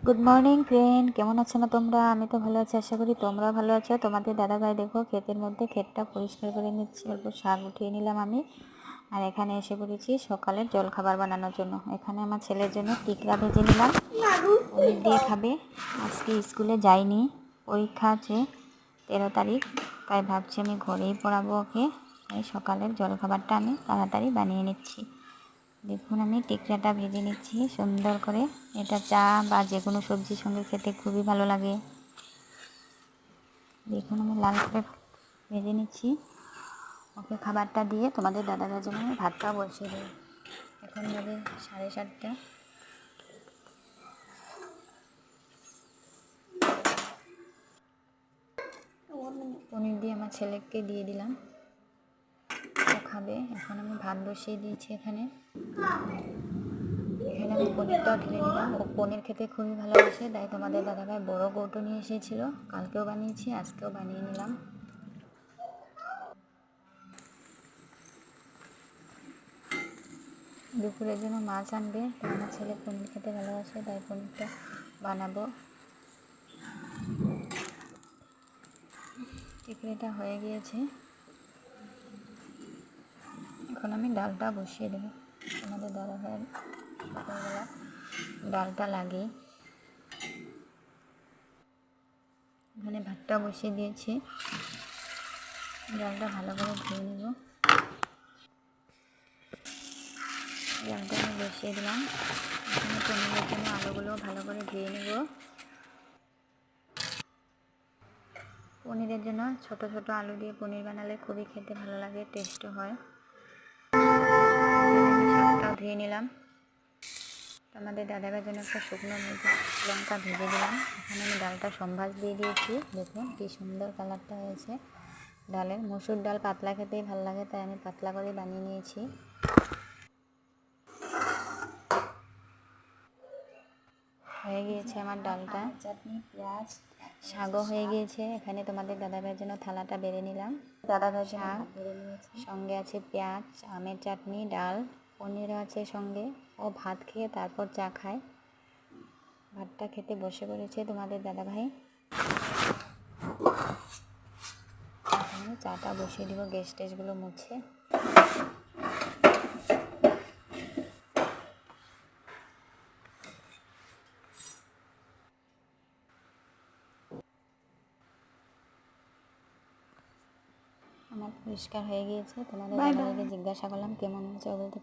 Good morning friend, কেমন আছো না তোমরা? আমি তো ভালো আছি, আশা করি তোমরা ভালো আছো। তোমাদের দাদাভাই দেখো ক্ষেতের মধ্যে ক্ষেতটা পরিষ্কার করে নিচ্ছি। অল্প শাক উঠিয়ে নিলাম আমি। আর এখানে এসে পড়েছি সকালের জলখাবার বানানোর জন্য। এখানে আমার ছেলের জন্য টিকরা ভেজে নিলাম, পনির দিয়ে খাবে। আজকে স্কুলে যাইনি, পরীক্ষা আছে 13 তারিখ, তাই ভাবছি আমি ঘরেই পড়াবো ওকে। তাই সকালের জলখাবারটা আমি তাড়াতাড়ি বানিয়ে নিচ্ছি। দেখুন আমি টিকরাটা ভেজে নিচ্ছি সুন্দর করে। এটা চা বা যে কোনো সবজির সঙ্গে খেতে খুবই ভালো লাগে। দেখুন আমি লাল করে ভেজে নিচ্ছি। ওকে খাবারটা দিয়ে তোমাদের দাদার জন্য আমি ভাতটা বসিয়ে দেবো। এখন বাজে 7:30। পনির দিয়ে আমার ছেলেকে দিয়ে দিলাম, ও খাবে। এখন আমি ভাত বসিয়ে দিয়েছি এখানে আমি পনিরটাও ঢেলে নিলাম। ও পনির খেতে খুবই ভালোবাসে, তাই তোমাদের দাদাভাই বড় কৌটো নিয়ে এসেছিল। কালকেও বানিয়েছি, আজকেও বানিয়ে নিলাম। দুপুরের জন্য মাছ আনবে, তো আমার ছেলে পনির খেতে ভালোবাসে, তাই পনিরটা বানাবো। টিকড়িটা হয়ে গিয়েছে, এখন আমি ডালটা বসিয়ে দেবো। আমাদের দাদাভাই সকালবেলা ডালটা লাগে। এখানে ভাতটা বসিয়ে দিয়েছি, ডালটা ভালো করে ধুয়ে নেব। ডালটা আমি বসিয়ে দিলাম। এখানে পনিরের জন্য আলুগুলো ভালো করে ধুয়ে নেব। পনিরের জন্য ছোট ছোট আলু দিয়ে পনির বানালে খুবই খেতে ভালো লাগে, টেস্টও হয়। শাকটাও ধুয়ে নিলাম। আমাদের দাদাভাইয়ের জন্য একটা শুকনো লঙ্কা ভেজে দিলাম। এখানে আমি ডালটা সম্ভাস দিয়ে দিয়েছি। দেখুন কি সুন্দর কালারটা হয়েছে ডালের। মসুর ডাল পাতলা খেতেই ভালো লাগে, তাই আমি পাতলা করে বানিয়ে নিয়েছি। হয়ে গিয়েছে আমার ডালটা। চাটনি, পেঁয়াজ, শাকও হয়ে গিয়েছে। এখানে তোমাদের দাদাভাইয়ের জন্য থালাটা বেড়ে নিলাম। দাদাভাই শাক বেড়ে নিয়েছি, সঙ্গে আছে পেঁয়াজ, আমের চাটনি, ডাল, পনিরও আছে সঙ্গে। ও ভাত খেয়ে তারপর চা খায়। ভাতটা খেতে বসে পড়েছে তোমাদের দাদাভাই। আমি চাটা বসিয়ে দিব, গ্যাস টেসগুলো মুছে। আমার পরিষ্কার হয়ে গিয়েছে। তোমাদের দাদাভাইকে জিজ্ঞাসা করলাম কেমন হয়েছে, বলতে